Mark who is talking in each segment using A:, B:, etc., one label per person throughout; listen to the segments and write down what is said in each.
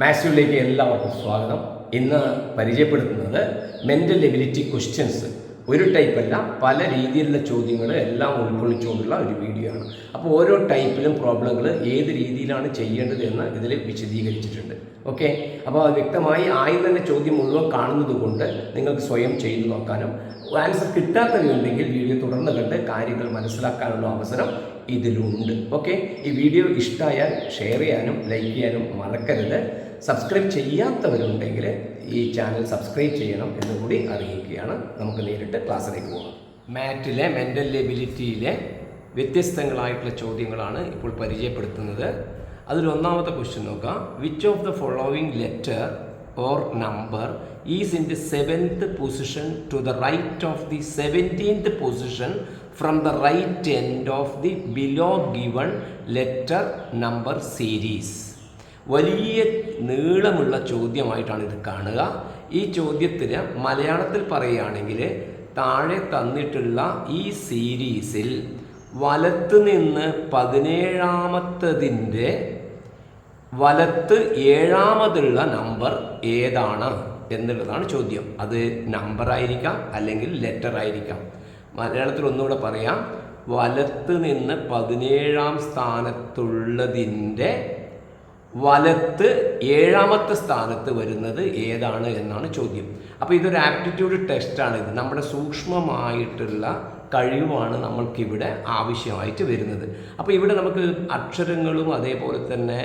A: മാത്സിലേക്ക് എല്ലാവർക്കും സ്വാഗതം. ഇന്ന് പരിചയപ്പെടുത്തുന്നത് മെൻ്റൽ എബിലിറ്റി ക്വസ്റ്റ്യൻസ്. ഒരു ടൈപ്പല്ല, പല രീതിയിലുള്ള ചോദ്യങ്ങൾ എല്ലാം ഉൾക്കൊള്ളിച്ചുകൊണ്ടുള്ള ഒരു വീഡിയോ ആണ്. അപ്പോൾ ഓരോ ടൈപ്പിലും പ്രോബ്ലങ്ങൾ ഏത് രീതിയിലാണ് ചെയ്യേണ്ടത് എന്ന് ഇതിൽ വിശദീകരിച്ചിട്ടുണ്ട്. ഓക്കെ, അപ്പോൾ അത് വ്യക്തമായി ആദ്യം തന്നെ ചോദ്യം മുഴുവൻ കാണുന്നത് കൊണ്ട് നിങ്ങൾക്ക് സ്വയം ചെയ്തു നോക്കാനും ആൻസർ കിട്ടാത്തവയുണ്ടെങ്കിൽ വീഡിയോ തുടർന്ന് കണ്ട് കാര്യങ്ങൾ മനസ്സിലാക്കാനുള്ള അവസരം ഇതിലുണ്ട്. ഓക്കെ, ഈ വീഡിയോ ഇഷ്ടമായാൽ ഷെയർ ചെയ്യാനും ലൈക്ക് ചെയ്യാനും മറക്കരുത്. സബ്സ്ക്രൈബ് ചെയ്യാത്തവരുണ്ടെങ്കിൽ ഈ ചാനൽ സബ്സ്ക്രൈബ് ചെയ്യണം എന്നുകൂടി അറിയിക്കുകയാണ്. നമുക്ക് നേരിട്ട് ക്ലാസ്സിലേക്ക് പോകാം. മാറ്റിലെ മെൻ്റൽ എബിലിറ്റിയിലെ വ്യത്യസ്തങ്ങളായിട്ടുള്ള ചോദ്യങ്ങളാണ് ഇപ്പോൾ പരിചയപ്പെടുത്തുന്നത്. അതിൽ ഒന്നാമത്തെ ക്വസ്റ്റ്യൻ നോക്കാം. Which of the following letter or number is in the 7th position to the right of the 17th position from the right end of the below given letter number series? വലിയ നീളമുള്ള ചോദ്യമായിട്ടാണ് ഇത് കാണുക. ഈ ചോദ്യത്തിന് മലയാളത്തിൽ പറയുകയാണെങ്കിൽ താഴെ തന്നിട്ടുള്ള ഈ സീരീസിൽ വലത്ത് നിന്ന് 17ാമത്തതിൻ്റെ വലത്ത് 7ാമതുള്ള നമ്പർ ഏതാണ് എന്നുള്ളതാണ് ചോദ്യം. അത് നമ്പർ ആയിരിക്കാം അല്ലെങ്കിൽ ലെറ്റർ ആയിരിക്കാം. മലയാളത്തിൽ ഒന്നുകൂടെ പറയാം. വലത്ത് നിന്ന് 17ാം സ്ഥാനത്തുള്ളതിൻ്റെ വലത്ത് 7ാമത്തെ സ്ഥാനത്ത് വരുന്നത് ഏതാണ് എന്നാണ് ചോദ്യം. അപ്പോൾ ഇതൊരു ആപ്റ്റിറ്റ്യൂഡ് ടെസ്റ്റാണ്. ഇത് നമ്മുടെ സൂക്ഷ്മമായിട്ടുള്ള കഴിവാണ് നമ്മൾക്കിവിടെ ആവശ്യമായിട്ട് വരുന്നത്. അപ്പോൾ ഇവിടെ നമുക്ക് അക്ഷരങ്ങളും അതേപോലെ തന്നെ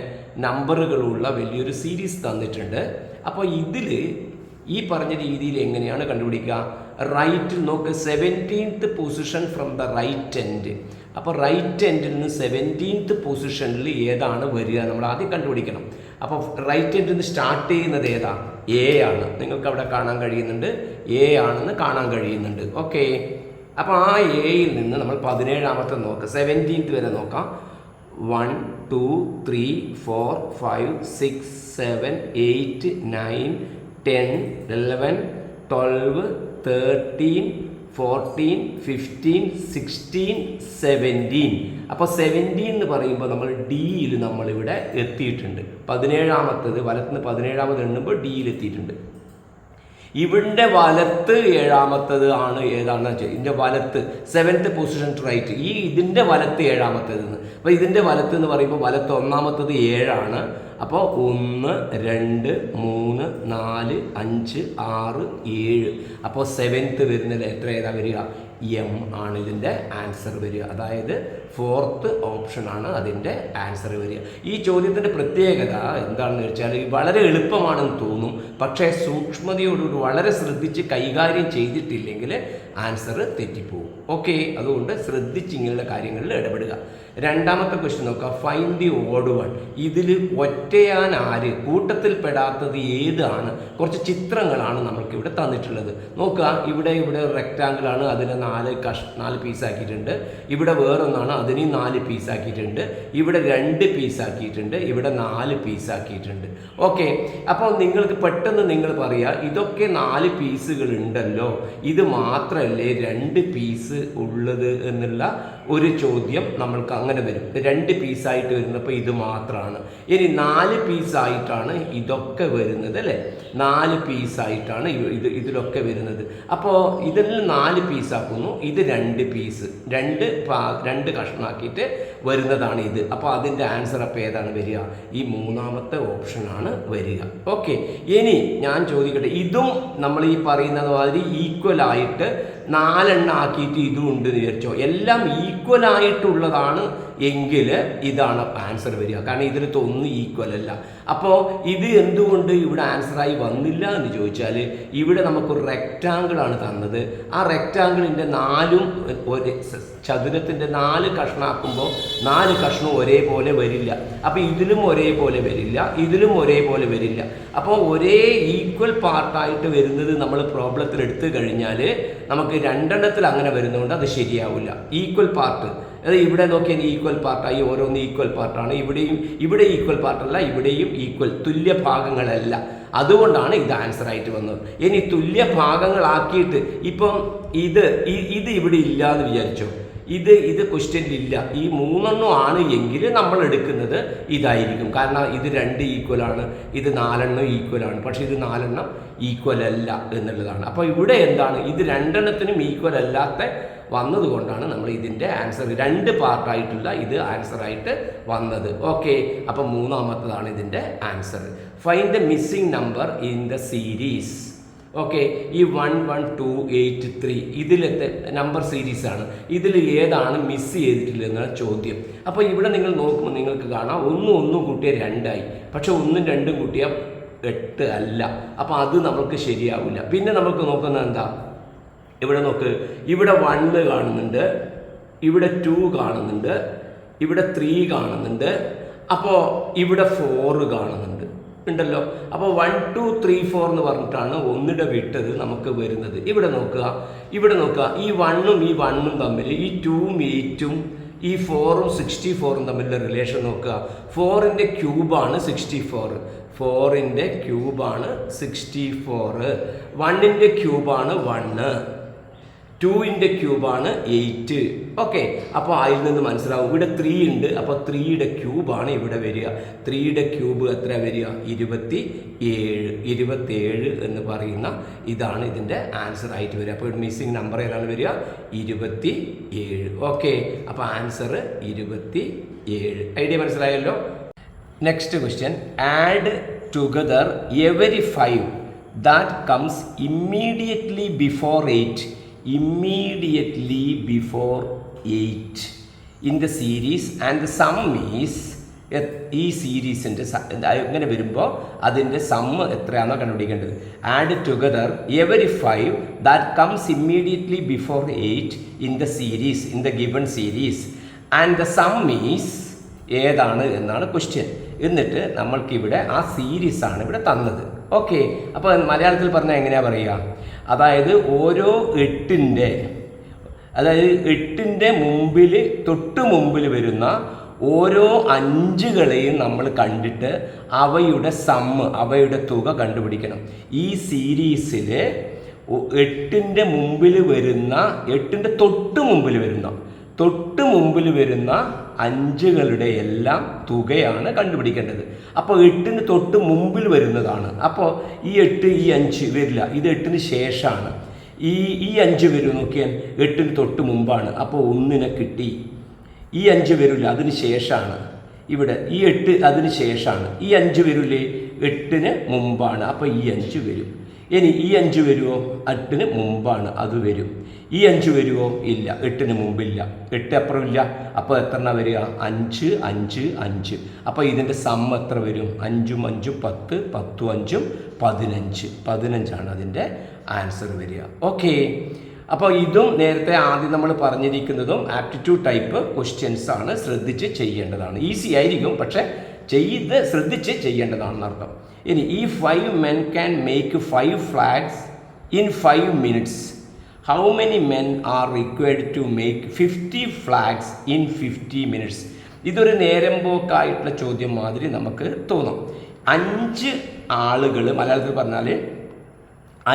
A: നമ്പറുകളുള്ള വലിയൊരു സീരീസ് തന്നിട്ടുണ്ട്. അപ്പോൾ ഇതിൽ ഈ പറഞ്ഞ രീതിയിൽ എങ്ങനെയാണ് കണ്ടുപിടിക്കുക? റൈറ്റ് നോക്ക്, 17th position from the right end. അപ്പോൾ റൈറ്റ് എൻഡിൽ നിന്ന് 17th പൊസിഷനിൽ ഏതാണ് വരിക നമ്മൾ ആദ്യം കണ്ടുപിടിക്കണം. അപ്പോൾ റൈറ്റ് എൻഡിൽ നിന്ന് സ്റ്റാർട്ട് ചെയ്യുന്നത് ഏതാ? എ ആണ്. നിങ്ങൾക്ക് അവിടെ കാണാൻ കഴിയുന്നുണ്ട്, എ ആണെന്ന് കാണാൻ കഴിയുന്നുണ്ട്. ഓക്കെ, അപ്പോൾ ആ എയിൽ നിന്ന് നമ്മൾ 17ാമത്തെ നോക്കാം, 17th വരെ നോക്കാം. 1 2 3 4 5 6 7 8 9 10 11 12 13 14 15 16 17. അപ്പോൾ 17 എന്ന് പറയുമ്പോൾ നമ്മൾ ഡിയിൽ നമ്മളിവിടെ എത്തിയിട്ടുണ്ട്. 17ാമത്തത് വലത്തുനിന്ന് 17ാമത് എണ്ണുമ്പോൾ ഡിയിൽ എത്തിയിട്ടുണ്ട്. ഇവിടെ വലത്ത് 7ാമത്തത് ആണ് ഏതാണെന്ന് വെച്ചാൽ ഇതിൻ്റെ വലത്ത് 7th പൊസിഷൻ റൈറ്റ്, ഈ ഇതിൻ്റെ വലത്ത് 7ാമത്തതെന്ന്. അപ്പോൾ ഇതിൻ്റെ വലത്ത് എന്ന് പറയുമ്പോൾ വലത്ത് 1ാമത്തത് 7 ആണ്. അപ്പോൾ 1 2 3 4 5 6 7. അപ്പോൾ 7th വരുന്ന ലെറ്റർ ഏതാ വരിക? എം ആണ് ഇതിൻ്റെ ആൻസർ വരിക. അതായത് 4th ഓപ്ഷനാണ് അതിൻ്റെ ആൻസർ വരിക. ഈ ചോദ്യത്തിൻ്റെ പ്രത്യേകത എന്താണെന്ന് വെച്ചാൽ വളരെ എളുപ്പമാണെന്ന് തോന്നും, പക്ഷേ സൂക്ഷ്മതയോടുകൂടി വളരെ ശ്രദ്ധിച്ച് കൈകാര്യം ചെയ്തിട്ടില്ലെങ്കിൽ ആൻസർ തെറ്റിപ്പോകും. ഓക്കെ, അതുകൊണ്ട് ശ്രദ്ധിച്ച് ഇങ്ങനെയുള്ള കാര്യങ്ങളിൽ ഇടപെടുക. രണ്ടാമത്തെ ക്വസ്റ്റ്യൻ നോക്കുക. Find the odd one. ഇതിൽ ഒറ്റയാൻ ആര്, കൂട്ടത്തിൽ പെടാത്തത് ഏതാണ്? കുറച്ച് ചിത്രങ്ങളാണ് നമ്മൾക്കിവിടെ തന്നിട്ടുള്ളത്. നോക്കുക, ഇവിടെ റെക്റ്റാങ്കിൾ ആണ്, അതിനെ 4 പീസാക്കിയിട്ടുണ്ട്. ഇവിടെ വേറൊന്നാണ്, അതിനെയും 4 പീസാക്കിയിട്ടുണ്ട്. ഇവിടെ 2 പീസാക്കിയിട്ടുണ്ട്. ഇവിടെ 4 പീസാക്കിയിട്ടുണ്ട്. ഓക്കെ, അപ്പോൾ നിങ്ങൾക്ക് പെട്ടെന്ന് നിങ്ങൾ പറയുക, ഇതൊക്കെ 4 പീസുകൾ ഉണ്ടല്ലോ, ഇത് മാത്രമല്ലേ 2 പീസ് ഉള്ളത് എന്നുള്ള ഒരു ചോദ്യം നമ്മൾക്ക് അങ്ങനെ വരും. 2 പീസായിട്ട് വരുന്നപ്പോൾ ഇത് മാത്രമാണ്. ഇനി 4 പീസായിട്ടാണ് ഇതൊക്കെ വരുന്നത് അല്ലേ? 4 പീസായിട്ടാണ് ഇതിലൊക്കെ വരുന്നത്. അപ്പോൾ ഇതിൽ 4 പീസാക്കുന്നു, ഇത് 2 പീസ്, 2 കഷ്ണമാക്കിയിട്ട് വരുന്നതാണ് ഇത്. അപ്പോൾ അതിൻ്റെ ആൻസർ അപ്പോൾ ഏതാണ് വരിക? ഈ 3ാമത്തെ ഓപ്ഷനാണ് വരിക. ഓക്കെ, ഇനി ഞാൻ ചോദിക്കട്ടെ, ഇതും നമ്മൾ ഈ പറയുന്നത് മാതിരി ഈക്വൽ ആയിട്ട് 4 എണ്ണം ആക്കിയിട്ട് ഇതും ഉണ്ട് എന്ന് വിചാരിച്ചോ. എല്ലാം ഈക്വൽ ആയിട്ടുള്ളതാണ് എങ്കിൽ ഇതാണ് ആൻസർ വരിക. കാരണം ഇതിലത്തെ ഒന്നും ഈക്വൽ അല്ല. അപ്പോൾ ഇത് എന്തുകൊണ്ട് ഇവിടെ ആൻസറായി വന്നില്ല എന്ന് ചോദിച്ചാൽ, ഇവിടെ നമുക്കൊരു റെക്റ്റാങ്കിളാണ് തന്നത്. ആ റെക്റ്റാങ്കിളിൻ്റെ 4ഉം ഒരു ചതുരത്തിൻ്റെ 4 കഷ്ണമാക്കുമ്പോൾ 4 കഷ്ണവും ഒരേപോലെ വരില്ല. അപ്പോൾ ഇതിലും ഒരേപോലെ വരില്ല, ഇതിലും ഒരേപോലെ വരില്ല. അപ്പോൾ ഒരേ ഈക്വൽ പാർട്ടായിട്ട് വരുന്നത് നമ്മൾ പ്രോബ്ലത്തിൽ എടുത്തു കഴിഞ്ഞാൽ നമുക്ക് 2 അങ്ങനെ വരുന്നതുകൊണ്ട് അത് ശരിയാവില്ല. ഈക്വൽ പാർട്ട്, അത് ഇവിടെ നോക്കിയാൽ ഈക്വൽ പാർട്ടായി, ഓരോന്ന് ഈക്വൽ പാർട്ടാണ്. ഇവിടെ ഈക്വൽ പാർട്ടല്ല, ഇവിടെയും ഈക്വൽ, തുല്യ ഭാഗങ്ങളല്ല. അതുകൊണ്ടാണ് ഇത് ആൻസറായിട്ട് വന്നത്. ഇനി തുല്യ ഭാഗങ്ങളാക്കിയിട്ട് ഇപ്പം ഇത് ഇവിടെ ഇല്ല എന്ന് വിചാരിച്ചോ, ഇത് ക്വസ്റ്റ്യനിലില്ല. ഈ 3 ആണ് എങ്കിൽ നമ്മൾ എടുക്കുന്നത് ഇതായിരിക്കും. കാരണം ഇത് 2 ഈക്വലാണ്, ഇത് 4 ഈക്വലാണ്. പക്ഷേ ഇത് 4 ഈക്വൽ അല്ല എന്നുള്ളതാണ്. അപ്പോൾ ഇവിടെ എന്താണ്, ഇത് 2 ഈക്വൽ അല്ലാത്ത വന്നതുകൊണ്ടാണ് നമ്മൾ ഇതിൻ്റെ ആൻസർ 2 പാർട്ടായിട്ടുള്ള ഇത് ആൻസറായിട്ട് വന്നത്. ഓക്കെ, അപ്പോൾ 3ാമത്തതാണ് ഇതിൻ്റെ answer. Find the missing number in the series. Okay, ഈ 1, 1, 2, 8, 3 ഇതിലത്തെ നമ്പർ സീരീസാണ്. ഇതിൽ ഏതാണ് മിസ് ചെയ്തിട്ടില്ലെന്നാണ് ചോദ്യം. അപ്പോൾ ഇവിടെ നിങ്ങൾ നോക്കുമ്പോൾ നിങ്ങൾക്ക് കാണാം 1 കൂട്ടിയാൽ 2 ആയി. പക്ഷെ 1 2 കൂട്ടിയാൽ 8 അല്ല. അപ്പോൾ അത് നമുക്ക് ശരിയാവില്ല. പിന്നെ നമുക്ക് നോക്കുന്നത് എന്താ, ഇവിടെ നോക്ക്, ഇവിടെ 1 കാണുന്നുണ്ട്, ഇവിടെ 2 കാണുന്നുണ്ട്, ഇവിടെ 3 കാണുന്നുണ്ട്, അപ്പോൾ ഇവിടെ 4 കാണുന്നുണ്ട് ഉണ്ടല്ലോ. അപ്പോൾ 1, 2, 3, 4 എന്ന് പറഞ്ഞിട്ടാണ് 1ടെ വിട്ടത് നമുക്ക് വരുന്നത്. ഇവിടെ നോക്കുക, ഈ 1ഉം ഈ 1ഉം തമ്മിൽ, ഈ 2ഉം 8ഉം ഈ 4ഉം 64ഉം തമ്മിലുള്ള റിലേഷൻ നോക്കുക. 4ൻ്റെ ക്യൂബാണ് 64, 4ൻ്റെ ക്യൂബാണ് 64, 1ൻ്റെ ക്യൂബാണ് 1, 2ൻ്റെ ക്യൂബാണ് 8. ഓക്കെ, അപ്പോൾ അതിൽ നിന്ന് മനസ്സിലാവും ഇവിടെ 3 ഉണ്ട്. അപ്പോൾ 3യുടെ ക്യൂബാണ് ഇവിടെ വരിക. 3യുടെ ക്യൂബ് എത്ര വരിക, 27 എന്ന് പറയുന്ന ഇതാണ് ഇതിൻ്റെ ആൻസർ ആയിട്ട് വരിക. അപ്പോൾ മിസ്സിംഗ് നമ്പർ ഏതാണ് വരിക, 27. ഓക്കെ, അപ്പോൾ ആൻസർ 27. ഐഡിയ മനസ്സിലായല്ലോ. Next question, add together every 5 that comes immediately before 8 in the series and the sum is, ഈ സീരീസിൻ്റെ ഇങ്ങനെ വരുമ്പോൾ അതിൻ്റെ സമ്മ് എത്രയാണോ കണ്ടുപിടിക്കേണ്ടത്. Add together every 5 that comes immediately before 8 in the series, in the given series and the sum is ഏതാണ് എന്നാണ് question. എന്നിട്ട് നമ്മൾക്കിവിടെ ആ സീരീസാണ് ഇവിടെ തന്നത്. ഓക്കെ, അപ്പോൾ മലയാളത്തിൽ പറഞ്ഞാൽ എങ്ങനെയാണ് പറയുക, അതായത് ഓരോ 8ൻ്റെ മുമ്പിൽ, തൊട്ട് മുമ്പിൽ വരുന്ന ഓരോ 5കളെയും നമ്മൾ കണ്ടിട്ട് അവയുടെ സമ്മ്, അവയുടെ തുക കണ്ടുപിടിക്കണം. ഈ സീരീസിൽ 8ൻ്റെ മുമ്പിൽ വരുന്ന, 8ൻ്റെ തൊട്ട് മുമ്പിൽ വരുന്ന 5കളുടെ എല്ലാം തുകയാണ് കണ്ടുപിടിക്കേണ്ടത്. അപ്പോൾ 8ന് തൊട്ട് മുമ്പിൽ വരുന്നതാണ്. അപ്പോൾ ഈ 8, ഈ 5 വരില്ല, ഇത് 8ന് ശേഷമാണ്. ഈ 5 വരും, നോക്കിയാൽ 8ന് തൊട്ട് മുമ്പാണ്. അപ്പോൾ 1നെ കിട്ടി. ഈ 5 വരില്ല, അതിന് ശേഷമാണ്. ഇവിടെ ഈ 8 അതിന് ശേഷമാണ്. ഈ 5 വരില്ലേ, 8ന് മുമ്പാണ്. അപ്പോൾ ഈ 5 വരും. ഇനി ഈ 5 വരുമോ, 8ന് മുമ്പാണ്, അത് വരും. ഈ 5 വരുമോ, ഇല്ല, 8ന് മുമ്പില്ല, 8 അപ്പുറമില്ല. അപ്പോൾ എത്ര വരിക, 5, 5, 5. അപ്പോൾ ഇതിൻ്റെ സമ്മ് എത്ര വരും, 5ഉം 5ഉം 10, 10ഉം 5ഉം 15, 15ആണ് അതിൻ്റെ ആൻസർ വരിക. ഓക്കെ, അപ്പോൾ ഇതും നേരത്തെ ആദ്യം നമ്മൾ പറഞ്ഞിരിക്കുന്നതും ആപ്റ്റിറ്റ്യൂഡ് ടൈപ്പ് ക്വസ്റ്റ്യൻസ് ആണ്. ശ്രദ്ധിച്ച് ചെയ്യേണ്ടതാണ്. ഈസി ആയിരിക്കും, പക്ഷേ ശ്രദ്ധിച്ച് ചെയ്യേണ്ടതാണെന്ന് അർത്ഥം. ഇനി ഈ 5 men can make 5 flags in 5 minutes. How many men are required to make 50 flags in 50 minutes? ഇതൊരു നേരം പോക്കായിട്ടുള്ള ചോദ്യം മാതിരി നമുക്ക് തോന്നും. 5 ആളുകൾ, മലയാളത്തിൽ പറഞ്ഞാൽ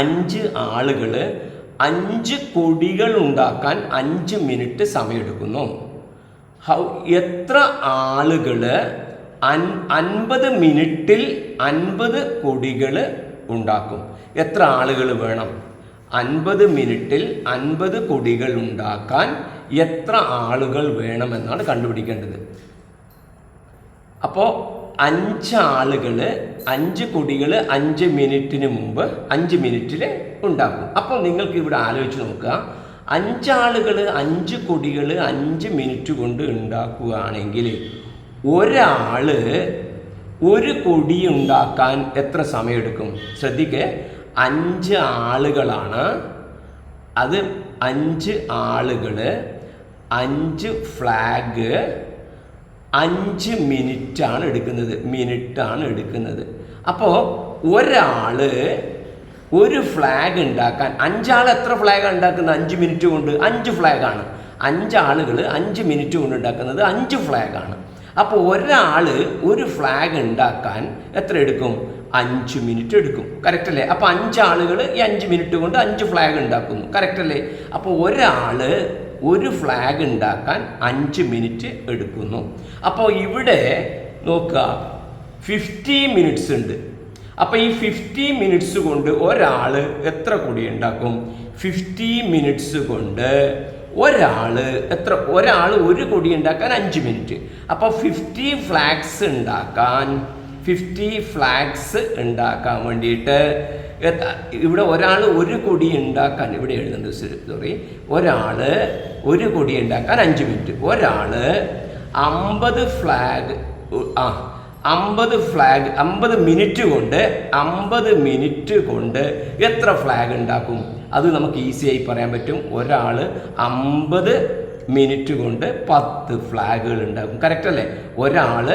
A: 5 ആളുകൾ 5 കൊടികൾ ഉണ്ടാക്കാൻ 5 മിനിറ്റ് സമയമെടുക്കുന്നു. എത്ര ആളുകൾ 50 മിനിറ്റിൽ 50 കൊടികൾ ഉണ്ടാക്കും? എത്ര ആളുകൾ വേണം? 50 മിനിറ്റിൽ 50 കൊടികൾ ഉണ്ടാക്കാൻ എത്ര ആളുകൾ വേണമെന്നാണ് കണ്ടുപിടിക്കേണ്ടത്. അപ്പോൾ 5 ആളുകൾ 5 കൊടികൾ 5 മിനിറ്റിന് മുമ്പ് 5 മിനിറ്റിൽ ഉണ്ടാക്കും. അപ്പോൾ നിങ്ങൾക്ക് ഇവിടെ ആലോചിച്ച് നോക്കുക, 5 ആളുകൾ 5 കൊടികൾ 5 മിനിറ്റ് കൊണ്ട് ഉണ്ടാക്കുകയാണെങ്കിൽ ഒരാൾ ഒരു കൊടി ഉണ്ടാക്കാൻ എത്ര സമയമെടുക്കും? ശ്രദ്ധിക്കുക, 5 ആളുകളാണ്, അത് 5 ആളുകൾ 5 ഫ്ലാഗ് 5 മിനിറ്റാണ് എടുക്കുന്നത്. അപ്പോൾ ഒരാൾ ഒരു ഫ്ലാഗ് ഉണ്ടാക്കാൻ, 5 ആൾ എത്ര ഫ്ലാഗാണ് ഉണ്ടാക്കുന്നത്? 5 മിനിറ്റ് കൊണ്ട് 5 ഫ്ലാഗാണ്. 5 ആളുകൾ 5 മിനിറ്റ് കൊണ്ട് ഉണ്ടാക്കുന്നത് 5 ഫ്ലാഗാണ്. അപ്പോൾ ഒരാൾ ഒരു ഫ്ലാഗ് ഉണ്ടാക്കാൻ എത്ര എടുക്കും? 5 മിനിറ്റ് എടുക്കും. കറക്റ്റ് അല്ലേ? അപ്പോൾ 5 ആളുകൾ ഈ 5 മിനിറ്റ് കൊണ്ട് 5 ഫ്ലാഗ് ഉണ്ടാക്കുന്നു. കറക്റ്റ് അല്ലേ? അപ്പോൾ ഒരാൾ ഒരു ഫ്ലാഗ് ഉണ്ടാക്കാൻ 5 മിനിറ്റ് എടുക്കുന്നു. അപ്പോൾ ഇവിടെ നോക്കുക 50 മിനിറ്റ്സ് ഉണ്ട്. അപ്പോൾ ഈ 50 മിനിറ്റ്സ് കൊണ്ട് ഒരാൾ എത്ര കൊടി ഉണ്ടാക്കും? 50 മിനിറ്റ്സ് കൊണ്ട് ഒരാൾ ഒരു കൊടി ഉണ്ടാക്കാൻ 5 മിനിറ്റ്. അപ്പോൾ 50 ഫ്ലാഗ്സ് ഉണ്ടാക്കാൻ വേണ്ടിയിട്ട് ഇവിടെ ഒരാൾ ഒരു കൊടി ഉണ്ടാക്കാൻ, ഇവിടെ എഴുതുന്നുണ്ട് ഒരാൾ ഒരു കൊടി ഉണ്ടാക്കാൻ 5 മിനിറ്റ്. ഒരാൾ 50 മിനിറ്റ് കൊണ്ട് എത്ര ഫ്ലാഗ് ഉണ്ടാക്കും? അത് നമുക്ക് ഈസിയായി പറയാൻ പറ്റും. ഒരാൾ 50 മിനിറ്റ് കൊണ്ട് 10 ഫ്ലാഗുകൾ ഉണ്ടാക്കും. കറക്റ്റ് അല്ലേ? ഒരാൾ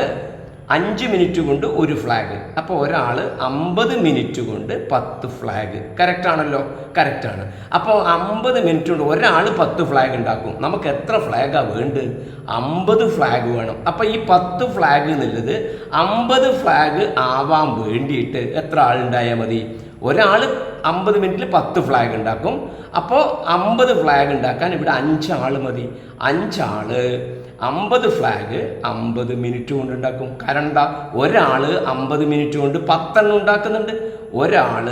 A: 5 മിനിറ്റ് കൊണ്ട് ഒരു ഫ്ലാഗ്. അപ്പോൾ ഒരാൾ 50 മിനിറ്റ് കൊണ്ട് 10 ഫ്ലാഗ്. കറക്റ്റാണല്ലോ? കറക്റ്റാണ്. അപ്പോൾ 50 മിനിറ്റ് കൊണ്ട് ഒരാൾ 10 ഫ്ലാഗ് ഉണ്ടാക്കും. നമുക്ക് എത്ര ഫ്ലാഗാണ് വേണ്ടത്? 50 ഫ്ലാഗ് വേണം. അപ്പോൾ ഈ 10 ഫ്ലാഗ് എന്നുള്ളത് 50 ഫ്ലാഗ് ആവാൻ വേണ്ടിയിട്ട് എത്ര ആളുണ്ടായാൽ മതി? ഒരാൾ 50 മിനിറ്റിൽ 10 ഫ്ലാഗ് ഉണ്ടാക്കും. അപ്പോൾ 50 ഫ്ലാഗ് ഉണ്ടാക്കാൻ ഇവിടെ 5 ആൾ മതി. 5 ആൾ 50 ഫ്ലാഗ് 50 മിനിറ്റ് കൊണ്ട് ഉണ്ടാക്കും. കാരണം എന്താ? ഒരാൾ 50 മിനിറ്റ് കൊണ്ട് 10 എണ്ണം ഉണ്ടാക്കുന്നുണ്ട്. ഒരാൾ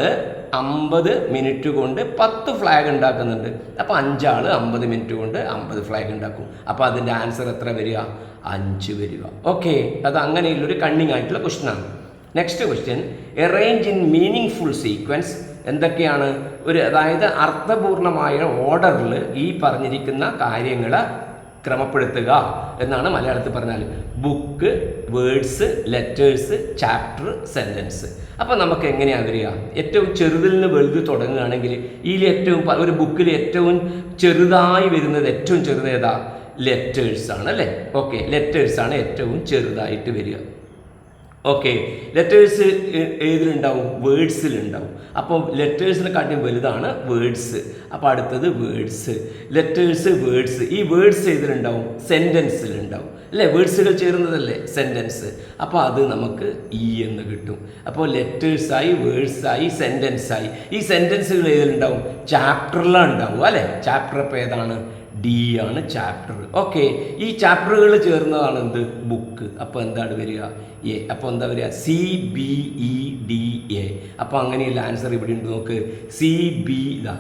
A: 50 മിനിറ്റ് കൊണ്ട് 10 ഫ്ലാഗ് ഉണ്ടാക്കുന്നുണ്ട്. അപ്പോൾ 5 ആൾ 50 മിനിറ്റ് കൊണ്ട് 50 ഫ്ലാഗ് ഉണ്ടാക്കും. അപ്പോൾ അതിൻ്റെ ആൻസർ എത്ര വരിക? 5 വരിക. ഓക്കെ, അത് അങ്ങനെയുള്ളൊരു കണ്ണിങ് ആയിട്ടുള്ള ക്വസ്റ്റ്യനാണ്. Next question, arrange in meaning full sequence. എന്തൊക്കെയാണ്? അതായത് അർത്ഥപൂർണമായ ഓർഡറിൽ ഈ പറഞ്ഞിരിക്കുന്ന കാര്യങ്ങൾ ക്രമപ്പെടുത്തുക എന്നാണ് മലയാളത്തിൽ പറഞ്ഞാൽ. Book, words, letters, chapter, sentence. അപ്പോൾ നമുക്ക് എങ്ങനെയാണ് വരിക? ഏറ്റവും ചെറുതിൽ നിന്ന് വലുത് തുടങ്ങുകയാണെങ്കിൽ ഒരു ബുക്കിൽ ഏറ്റവും ചെറുതായി വരുന്നത്, ഏറ്റവും ചെറുതേതാ? ലെറ്റേഴ്സാണ് അല്ലേ? ഓക്കെ, ലെറ്റേഴ്സാണ് ഏറ്റവും ചെറുതായിട്ട് വരിക. ഓക്കെ, ലെറ്റേഴ്സ് ഏതിലുണ്ടാവും? വേർഡ്സിലുണ്ടാവും. അപ്പോൾ ലെറ്റേഴ്സിനെക്കാട്ടിയും വലുതാണ് വേർഡ്സ്. അപ്പോൾ അടുത്തത് വേർഡ്സ്, ലെറ്റേഴ്സ്, വേർഡ്സ്. ഈ വേർഡ്സ് ഏതിലുണ്ടാവും? സെൻറ്റൻസിലുണ്ടാവും അല്ലേ? വേർഡ്സുകൾ ചേർന്നതല്ലേ സെൻറ്റൻസ്. അപ്പോൾ അത് നമുക്ക് എന്ന് കിട്ടും. അപ്പോൾ ലെറ്റേഴ്സായി, വേർഡ്സായി, സെൻറ്റൻസായി. ഈ സെൻറ്റൻസുകൾ ഏതിലുണ്ടാവും? ചാപ്റ്ററിലാണ് ഉണ്ടാവും അല്ലേ? ചാപ്റ്റർ അപ്പോൾ ഏതാണ്? ഡി ആണ് ചാപ്റ്റർ. ഓക്കെ, ഈ ചാപ്റ്ററുകൾ ചേർന്നതാണ് എന്ത്? ബുക്ക്. അപ്പോൾ എന്താണ് വരിക? എ. അപ്പോൾ എന്താ വരിക? CBEDA. അപ്പോൾ അങ്ങനെയുള്ള ആൻസർ ഇവിടെ ഉണ്ട്. നോക്ക്, CBEDA.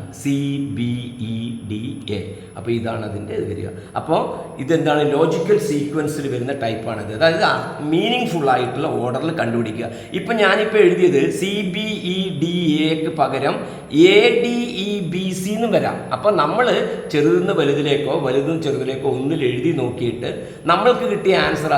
A: അപ്പോൾ ഇതാണ് അതിൻ്റെ വരിക. അപ്പോൾ ഇതെന്താണ്? ലോജിക്കൽ സീക്വൻസിൽ വരുന്ന ടൈപ്പാണത്. അതായത് മീനിങ് ഫുൾ ആയിട്ടുള്ള ഓർഡറിൽ കണ്ടുപിടിക്കുക. ഇപ്പം ഞാനിപ്പോൾ എഴുതിയത് CBEDAക്ക് പകരം ADEBC എന്നും വരാം. അപ്പോൾ നമ്മൾ ചെറുതെന്ന് വലുതിലേക്കോ വലുതും ചെറുതിലേക്കോ ഒന്നിൽ എഴുതി നോക്കിയിട്ട് നമ്മൾക്ക് കിട്ടിയ ആൻസർ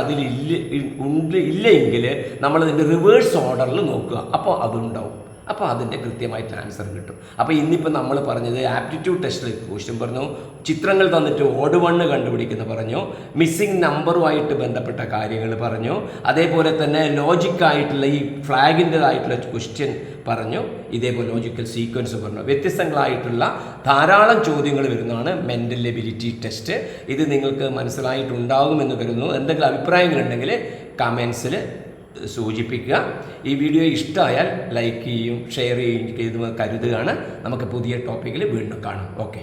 A: ഇല്ലെങ്കിൽ നമ്മളതിൻ്റെ റിവേഴ്സ് ഓർഡറിൽ നോക്കുക. അപ്പോൾ അതുണ്ടാവും. അപ്പോൾ അതിൻ്റെ കൃത്യമായിട്ട് ആൻസർ കിട്ടും. അപ്പോൾ ഇന്നിപ്പോൾ നമ്മൾ പറഞ്ഞത് ആപ്റ്റിറ്റ്യൂഡ് ടെസ്റ്റിൽ ക്വസ്റ്റ്യൻ പറഞ്ഞു, ചിത്രങ്ങൾ തന്നിട്ട് ഓഡ് വണ്ണ് കണ്ടുപിടിക്കുന്ന പറഞ്ഞു, മിസ്സിംഗ് നമ്പറുമായിട്ട് ബന്ധപ്പെട്ട കാര്യങ്ങൾ പറഞ്ഞു, അതേപോലെ തന്നെ ലോജിക്കായിട്ടുള്ള ഈ ഫ്ലാഗിൻ്റെതായിട്ടുള്ള ക്വസ്റ്റ്യൻ പറഞ്ഞു, ഇതേപോലെ ലോജിക്കൽ സീക്വൻസ് പറഞ്ഞു. വ്യത്യസ്തങ്ങളായിട്ടുള്ള ധാരാളം ചോദ്യങ്ങൾ വരുന്നതാണ് മെൻ്റൽ എബിലിറ്റി ടെസ്റ്റ്. ഇത് നിങ്ങൾക്ക് മനസ്സിലായിട്ടുണ്ടാകുമെന്ന് കരുതുന്നു. എന്തെങ്കിലും അഭിപ്രായങ്ങളുണ്ടെങ്കിൽ കമൻസിൽ സൂചിപ്പിക്കുക. ഈ വീഡിയോ ഇഷ്ടമായാൽ ലൈക്ക് ചെയ്യും, ഷെയർ ചെയ്യും കരുതുകയാണ്. നമുക്ക് പുതിയ ടോപ്പിക്കിൽ വീണ്ടും കാണാം. ഓക്കെ.